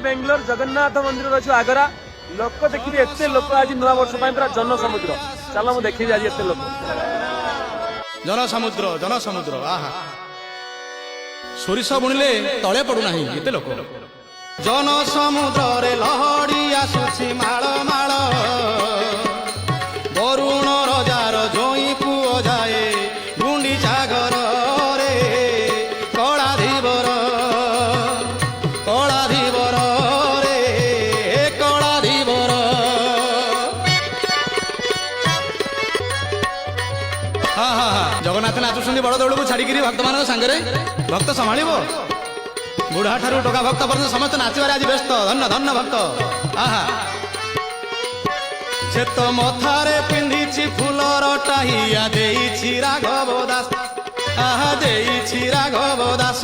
बेंगलोर जगन्नाथ मंदिर अच्छे आगरा लोक देखिए एत लोक आज नुआ वर्ष पूरा जन समुद्र चलो मुझे देखी आज एत लोक जन समुद्र आहा सोरिष बुणिले तले पड़ूना एते लोक जन समुद्र रे लहड़ी आसुछि माळ माळ वरुण रजार जोई पुओ जाए गुंडीचा घर रे कलाधिवर रे कलाधिवर हाँ हाँ हाँ जगन्नाथ नाचुଛନ୍ତି बड़ दौड़ को छाड़ी भक्त मान सांगे भक्त संभाल बुढ़ा ठारू टोका भक्त पर्यंत समस्त नाचबार आज व्यस्त धन्य धन्य भक्त आहा से तो मथारे पिंधिछि फुलर टाहिया देइछि राघव दास आहा देइछि राघव दास।